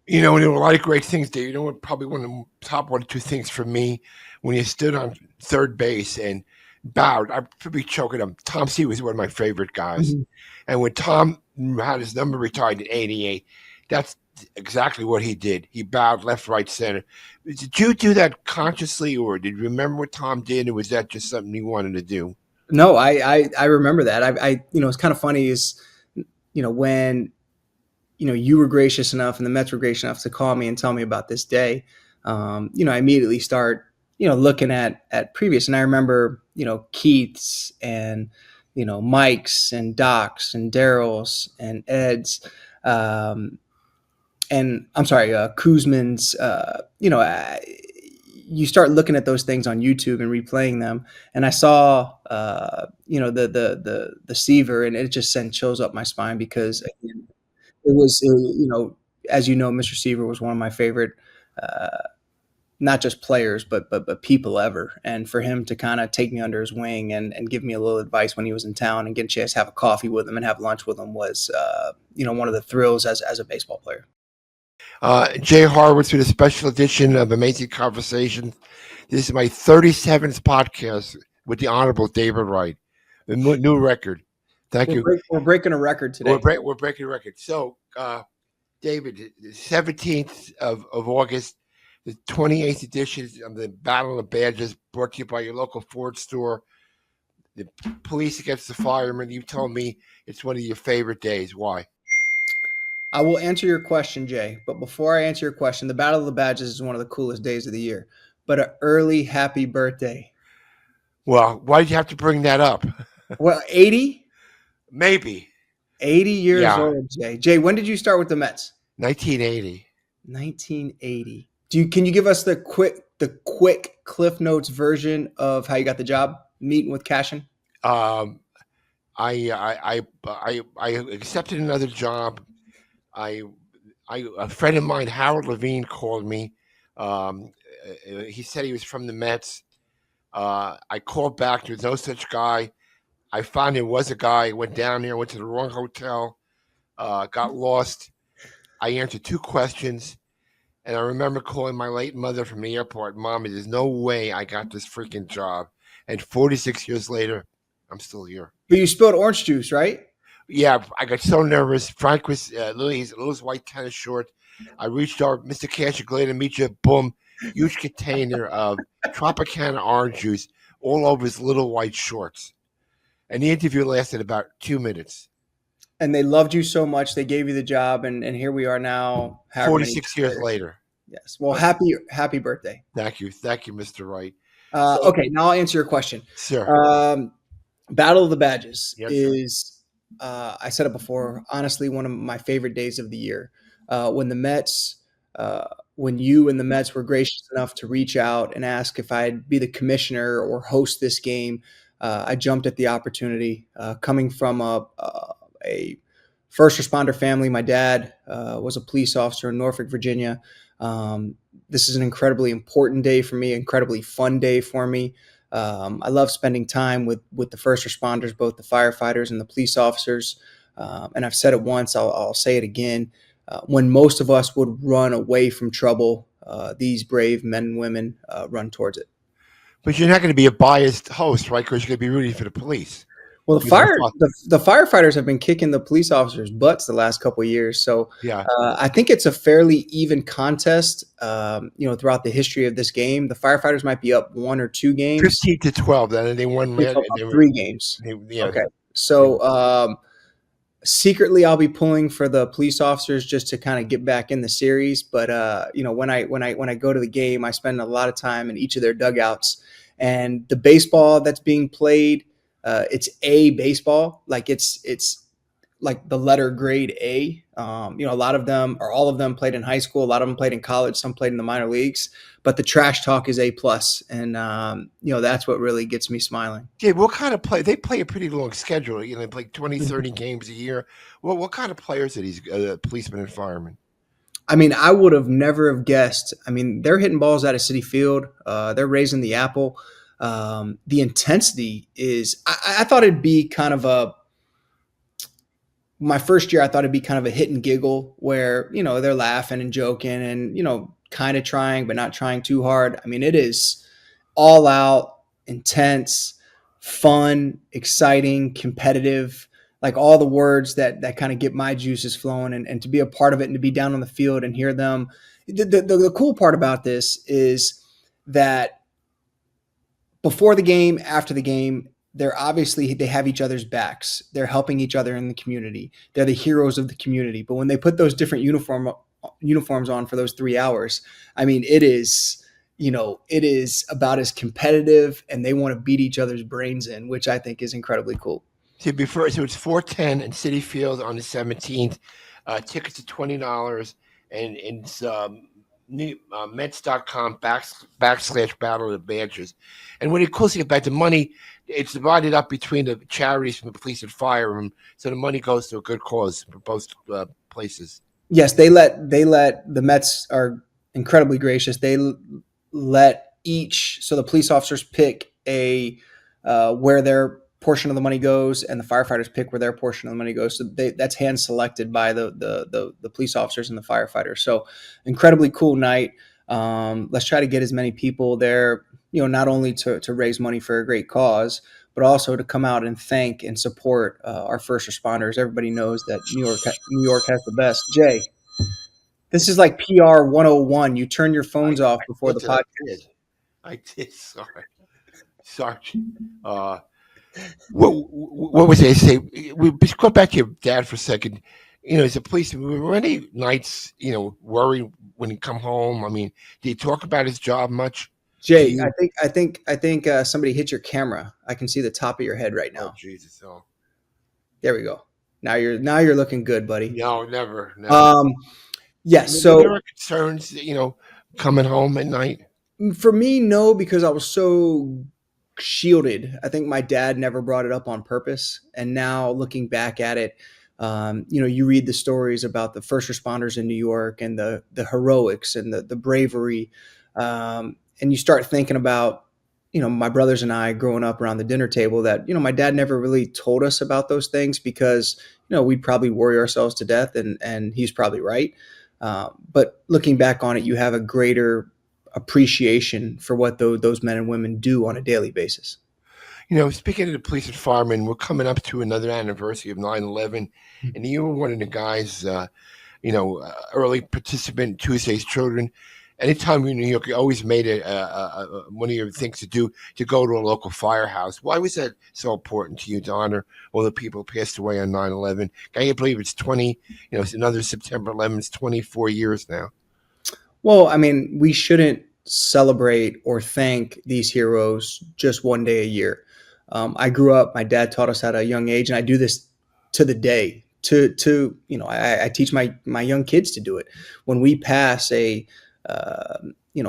There were a lot of great things there. What? Probably one of the top one or two things for me when you stood on third base and bowed. I should be choking him. Tom Seaver was one of my favorite guys, Mhm. and when Tom had his number retired in '88, that's exactly what he did. He bowed left, right, center. Did you do that consciously, or did you remember what Tom did, or was that just something you wanted to do? No, I remember that. It's kind of funny is, when, you were gracious enough and the Mets were gracious enough to call me and tell me about this day. I immediately start, looking at previous. And I remember, Keith's and, Mike's and Doc's and Daryl's and Ed's. And I'm sorry, Kuzman's, you start looking at those things on YouTube and replaying them. And I saw, the Seaver, and it just sent chills up my spine because again, as Mr. Seaver was one of my favorite, uh, not just players, but people ever. And for him to kind of take me under his wing and give me a little advice when he was in town and get a chance to have a coffee with him and have lunch with him was, one of the thrills as a baseball player. Jay Horwitz with a special edition of Amazing Conversation. This is my 37th podcast with the Honorable David Wright, the new record. Thank you. We're breaking a record today. We're breaking a record. So, David, the 17th of August, the 28th edition of the Battle of Badges, brought to you by your local Ford store. The police against the firemen. You told me it's one of your favorite days. Why? I will answer your question, Jay. But before I answer your question, the Battle of the Badges is one of the coolest days of the year. But an early happy birthday. Well, why did you have to bring that up? Well, 80? Maybe. 80 years old, Jay. Jay, when did you start with the Mets? 1980. 1980. Can you give us the quick Cliff Notes version of how you got the job meeting with Cashin? I accepted another job. A friend of mine, Howard Levine, called me. He said he was from the Mets. I called back. There was no such guy. I found there was a guy. Went down there, went to the wrong hotel, got lost. I answered two questions, and I remember calling my late mother from the airport. Mommy, there's no way I got this freaking job. And 46 years later, I'm still here. But you spilled orange juice, right? Yeah, I got so nervous. Frank was Lily's white tennis short. I reached over, Mr. Cash, glad to meet you. Boom, huge container of Tropicana orange juice all over his little white shorts. And the interview lasted about 2 minutes. And they loved you so much, they gave you the job, and here we are now. 46 years later. Yes. Well, happy birthday. Thank you, Mr. Wright. Okay, now I'll answer your question. Sure. Battle of the Badges is. I said it before, honestly, one of my favorite days of the year. When you and the Mets were gracious enough to reach out and ask if I'd be the commissioner or host this game, I jumped at the opportunity. Coming from a first responder family, my dad was a police officer in Norfolk, Virginia. This is an incredibly important day for me, incredibly fun day for me. I love spending time with the first responders, both the firefighters and the police officers. And I've said it once, I'll say it again. When most of us would run away from trouble, these brave men and women run towards it. But you're not going to be a biased host, right? Because you're going to be rooting for the police. Well, the firefighters have been kicking the police officers' butts the last couple of years. So yeah, I think it's a fairly even contest. Throughout the history of this game, the firefighters might be up 1 or 2 games. 15-12. Then they won 3 games. Yeah. Okay. So secretly, I'll be pulling for the police officers just to kind of get back in the series. But when I go to the game, I spend a lot of time in each of their dugouts, and the baseball that's being played. It's A baseball, like it's like the letter grade A. A lot of them or all of them played in high school. A lot of them played in college. Some played in the minor leagues. But the trash talk is A+, and that's what really gets me smiling. Yeah, what kind of play? They play a pretty long schedule. They play 20, 30 games a year. Well, what kind of players are these policemen and firemen? I mean, I would have never have guessed. I mean, they're hitting balls out of Citi Field. They're raising the apple. The intensity is, I thought it'd be kind of my first year, I thought it'd be kind of a hit and giggle where, they're laughing and joking and, kind of trying, but not trying too hard. I mean, it is all out, intense, fun, exciting, competitive, like all the words that kind of get my juices flowing, and to be a part of it and to be down on the field and hear them. The cool part about this is that before the game, after the game, they have each other's backs. They're helping each other in the community. They're the heroes of the community. But when they put those different uniforms on for those 3 hours, I mean, it is about as competitive, and they want to beat each other's brains in, which I think is incredibly cool. So it's 410 in Citi Field on the 17th. Tickets are $20, and it's Mets.com / Battle of the Badgers. And when it cool thing about the money, it's divided up between the charities from the police and fire, so the money goes to a good cause for both places. Yes, they let the Mets are incredibly gracious. They let so the police officers pick where their portion of the money goes, and the firefighters pick where their portion of the money goes. So that's hand selected by the police officers and the firefighters. So incredibly cool night. Let's try to get as many people there, not only to raise money for a great cause, but also to come out and thank and support our first responders. Everybody knows that New York has the best. Jay, this is like PR 101. You turn your phones off before the podcast. I did. Sorry. What was I say? Just go back to your dad for a second. As a policeman, were any nights, worried when you come home? I mean, do you talk about his job much? Jay, I think somebody hit your camera. I can see the top of your head right now. Oh, Jesus! Oh, there we go. Now you're looking good, buddy. No, never. Yes. So there are concerns, coming home at night. For me, no, because I was so shielded. I think my dad never brought it up on purpose. And now looking back at it, you read the stories about the first responders in New York and the heroics and the bravery. And you start thinking about, my brothers and I growing up around the dinner table that, my dad never really told us about those things because, we'd probably worry ourselves to death, and he's probably right. But looking back on it, you have a greater appreciation for what those men and women do on a daily basis. Speaking of the police and firemen, we're coming up to another anniversary of 9/11, and you were one of the guys, early participant in Tuesday's Children. Anytime you're in New York, you always made it one of your things to do to go to a local firehouse. Why was that so important to you to honor all the people who passed away on 9/11? Can you believe it's it's another September 11th, it's 24 years now. Well, I mean, we shouldn't celebrate or thank these heroes just one day a year. I grew up, my dad taught us at a young age, and I do this to the day. I teach my young kids to do it. When we pass a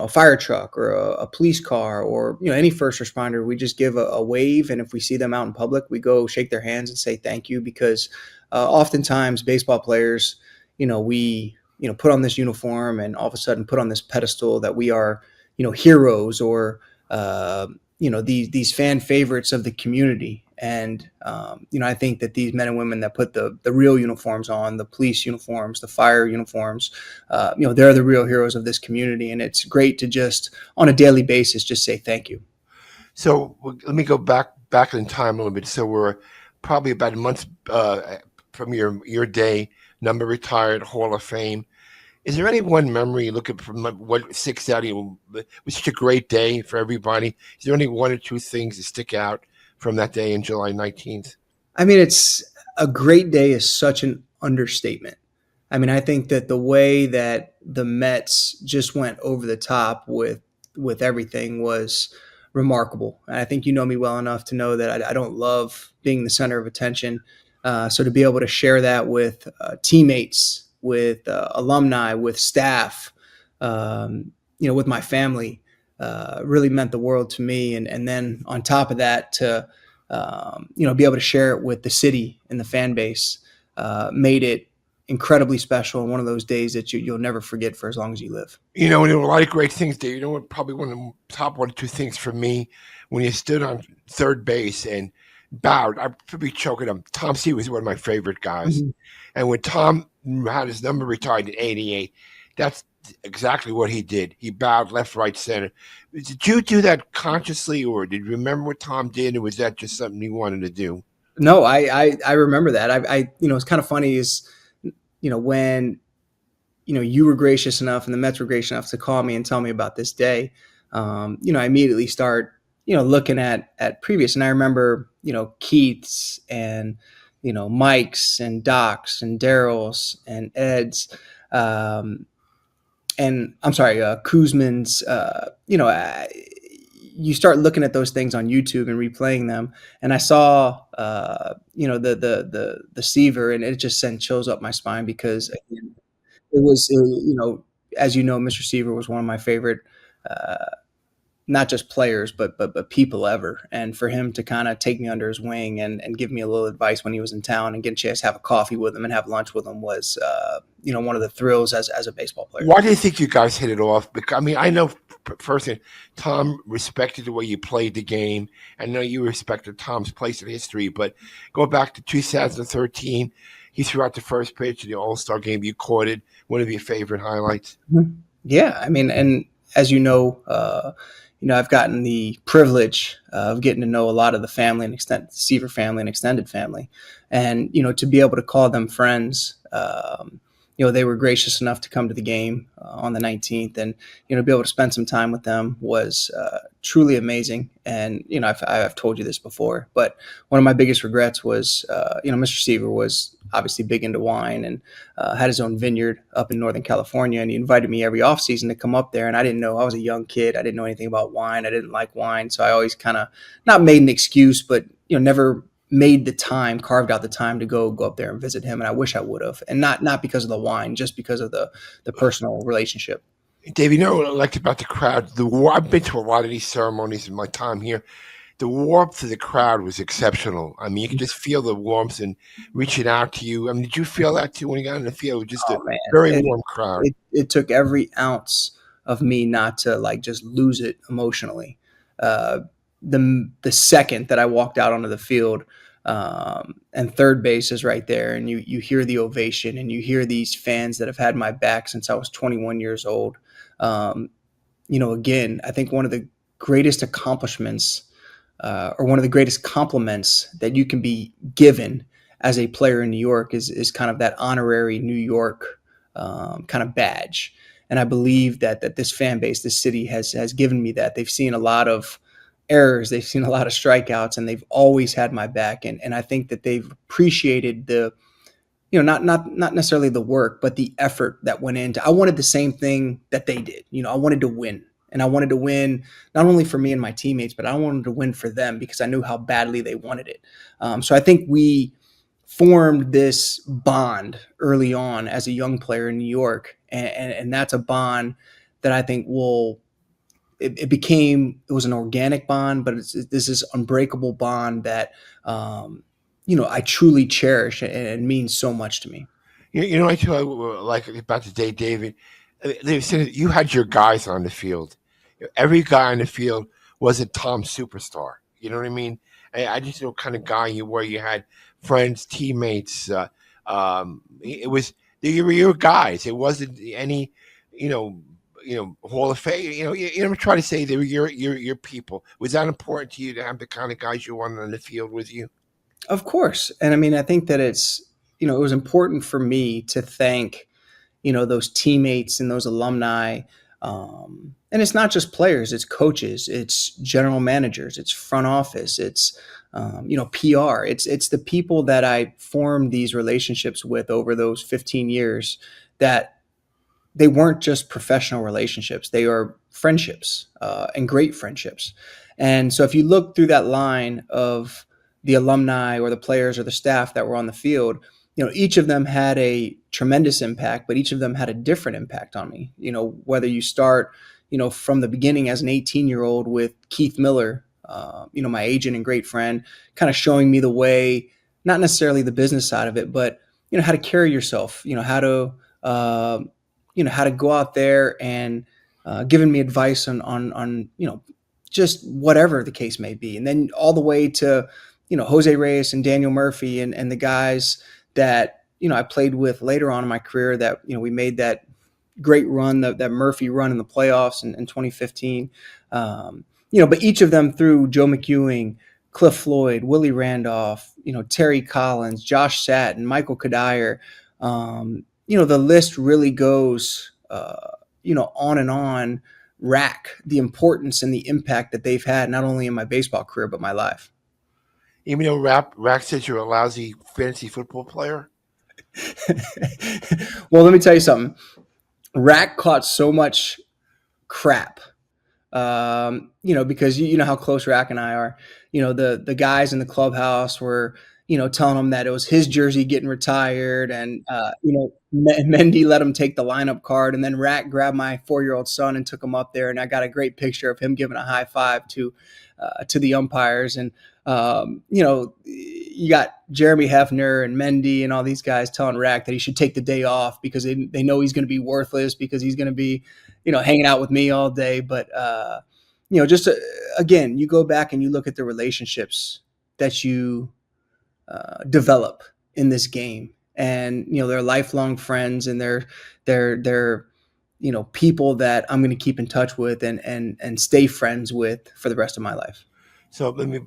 fire truck or a police car or, any first responder, we just give a wave. And if we see them out in public, we go shake their hands and say thank you, because oftentimes baseball players, we put on this uniform and all of a sudden put on this pedestal that we are, heroes or, these fan favorites of the community. And, I think that these men and women that put the real uniforms on, the police uniforms, the fire uniforms, they're the real heroes of this community. And it's great to just on a daily basis, just say thank you. So let me go back in time a little bit. So we're probably about a month from your day, number retired, Hall of Fame. Is there any one memory looking from what sticks out? It was such a great day for everybody. Is there only one or two things that stick out from that day in July 19th? I mean, it's a great day is such an understatement. I mean, I think that the way that the Mets just went over the top with everything was remarkable. And I think you know me well enough to know that I don't love being the center of attention. So to be able to share that with teammates, with alumni, with staff, with my family, really meant the world to me. And then on top of that, to be able to share it with the city and the fan base, made it incredibly special, and one of those days that you'll never forget for as long as you live. There were a lot of great things there. Probably one of the top one or two things for me when you stood on third base and bowed. I could be choking him. Tom Seaver was one of my favorite guys. Mm-hmm. And when Tom had his number retired in '88, that's exactly what he did. He bowed left, right, center. Did you do that consciously, or did you remember what Tom did, or was that just something you wanted to do? No, I remember that. It's kind of funny is, when, you were gracious enough and the Mets were gracious enough to call me and tell me about this day. I immediately start, looking at previous, and I remember, Keith's and, Mike's and Doc's and Daryl's and Ed's, and I'm sorry, Kuzman's, you start looking at those things on YouTube and replaying them. And I saw, the Seaver, and it just sent chills up my spine because again, it was, as you know, Mr. Seaver was one of my favorite, uh, not just players, but people ever. And for him to kind of take me under his wing and give me a little advice when he was in town and get a chance to have a coffee with him and have lunch with him was, one of the thrills as a baseball player. Why do you think you guys hit it off? Because I mean, I know personally, Tom respected the way you played the game. I know you respected Tom's place in history. But go back to 2013, he threw out the first pitch in the All-Star game. You caught it. One of your favorite highlights. Yeah, I mean, and as you know, I've gotten the privilege of getting to know a lot of the family and Seaver family and extended family, and to be able to call them friends. They were gracious enough to come to the game on the 19th, and be able to spend some time with them was truly amazing. And I've told you this before, but one of my biggest regrets was Mr. Seaver was obviously big into wine and had his own vineyard up in Northern California, and he invited me every off season to come up there. And I didn't know, I was a young kid, I didn't know anything about wine, I didn't like wine, so I always kind of not made an excuse, but never carved out the time to go up there and visit him. And I wish I would have, and not because of the wine, just because of the personal relationship. Dave, what I liked about the crowd? I've been to a lot of these ceremonies in my time here. The warmth of the crowd was exceptional. I mean, you could just feel the warmth and reaching out to you. I mean, did you feel that too when you got in the field? Just a very warm crowd. It took every ounce of me not to just lose it emotionally. The second that I walked out onto the field, and third base is right there, and you hear the ovation, and you hear these fans that have had my back since I was 21 years old. Again, I think one of the greatest accomplishments, or one of the greatest compliments that you can be given as a player in New York is kind of that honorary New York kind of badge. And I believe that this fan base, this city has given me that. They've seen a lot of errors, they've seen a lot of strikeouts, and they've always had my back. And I think that they've appreciated the, not necessarily the work, but the effort that went into. I wanted the same thing that they did. I wanted to win. And I wanted to win not only for me and my teammates, but I wanted to win for them because I knew how badly they wanted it. So I think we formed this bond early on as a young player in New York. And that's a bond that I think it was an organic bond, but this is unbreakable bond that, I truly cherish and means so much to me. I tell like about the day, David. They said you had your guys on the field. Every guy on the field wasn't Tom's superstar. You know what I mean? I just know kind of guy you were. You had friends, teammates. It was they were your guys. It wasn't any, Hall of Fame. You never try to say they were your people. Was that important to you to have the kind of guys you wanted on the field with you? Of course, and I mean, I think that it's it was important for me to thank those teammates and those alumni. And it's not just players, it's coaches, it's general managers, it's front office, it's, PR. It's the people that I formed these relationships with over those 15 years that they weren't just professional relationships. They are friendships, and great friendships. And so if you look through that line of the alumni or the players or the staff that were on the field, each of them had a tremendous impact, but each of them had a different impact on me. Whether you start, from the beginning as an 18-year-old with Keith Miller, my agent and great friend, kind of showing me the way, not necessarily the business side of it, but, how to carry yourself, how to go out there and giving me advice on just whatever the case may be. And then all the way to, Jose Reyes and Daniel Murphy and the guys that, I played with later on in my career that, we made that great run, that Murphy run in the playoffs in 2015. But each of them through Joe McEwing, Cliff Floyd, Willie Randolph, Terry Collins, Josh Satin, Michael Kadire. The list really goes, on and on. Rack, the importance and the impact that they've had, not only in my baseball career, but my life. Even though Rack says you're a lousy fantasy football player? Well, let me tell you something. Rack caught so much crap, because you know how close Rack and I are. The guys in the clubhouse were, telling him that it was his jersey getting retired, and Mendy let him take the lineup card, and then Rack grabbed my 4-year-old son and took him up there, and I got a great picture of him giving a high five to the umpires, and you got Jeremy Hefner and Mendy and all these guys telling Rack that he should take the day off because they know he's going to be worthless because he's going to be, hanging out with me all day. But, again, you go back and you look at the relationships that you develop in this game, and, they're lifelong friends, and they're people that I'm going to keep in touch with and stay friends with for the rest of my life. So let me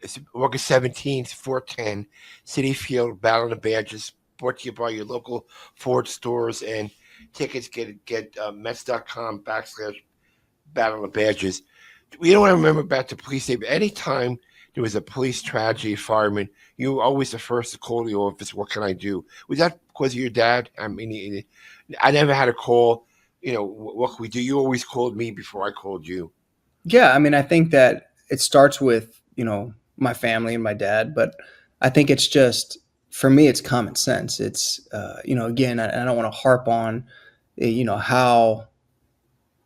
it's August 17th, 4:10, Citi Field, Battle of the Badges, brought to you by your local Ford stores, and tickets get Mets.com/Battle of the Badges. You know what I remember about the police station? Anytime there was a police tragedy, fireman, you were always the first to call the office. What can I do? Was that because of your dad? I mean, I never had a call. What can we do? You always called me before I called you. Yeah, I mean, I think that it starts with, my family and my dad, but I think it's just, for me, it's common sense. It's, again, I don't want to harp on, how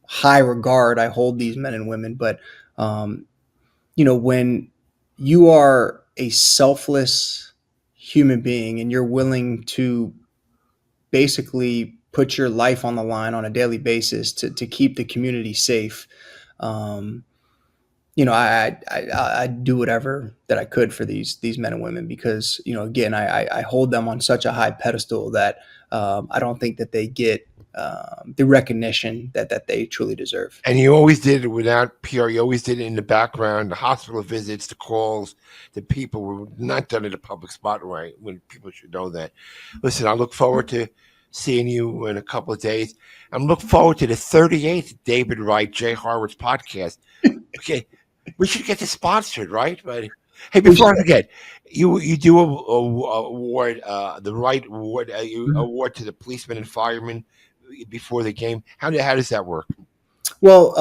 high regard I hold these men and women, but, when you are a selfless human being and you're willing to basically put your life on the line on a daily basis to keep the community safe, I do whatever that I could for these men and women because, again, I hold them on such a high pedestal that I don't think that they get the recognition that they truly deserve. And you always did it without PR. You always did it in the background, the hospital visits, the calls, the people were not done in a public spotlight when people should know that. Listen, I look forward to seeing you in a couple of days. I'm looking forward to the 38th David Wright, Jay Horwitz podcast. Okay. We should get this sponsored, right? But hey, before I forget, you do a award, the Wright Award, award to the policemen and firemen before the game. How does that work? Well,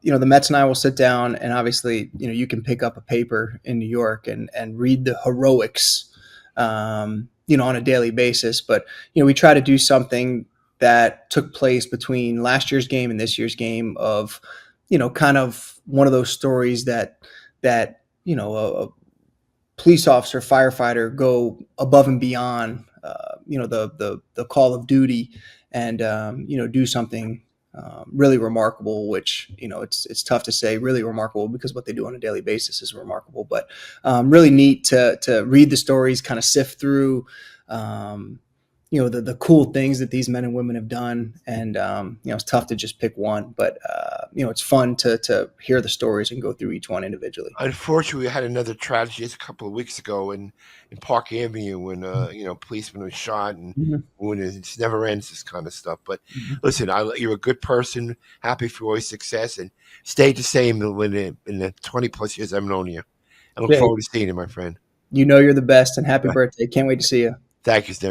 the Mets and I will sit down, and obviously, you can pick up a paper in New York and read the heroics, on a daily basis. But we try to do something that took place between last year's game and this year's game of, kind of one of those stories that a police officer, firefighter go above and beyond, the call of duty and, do something really remarkable, which, it's tough to say really remarkable because what they do on a daily basis is remarkable, but really neat to read the stories, kind of sift through, the cool things that these men and women have done. And, it's tough to just pick one, but, it's fun to hear the stories and go through each one individually. Unfortunately, we had another tragedy just a couple of weeks ago in Park Avenue when, a policeman was shot and wounded. It never ends, this kind of stuff. But listen, you're a good person, happy for your success, and stay the same in the 20 plus years I've known you. I look forward to seeing you, my friend. You're the best, and happy birthday. Can't wait to see you. Thank you, Steve.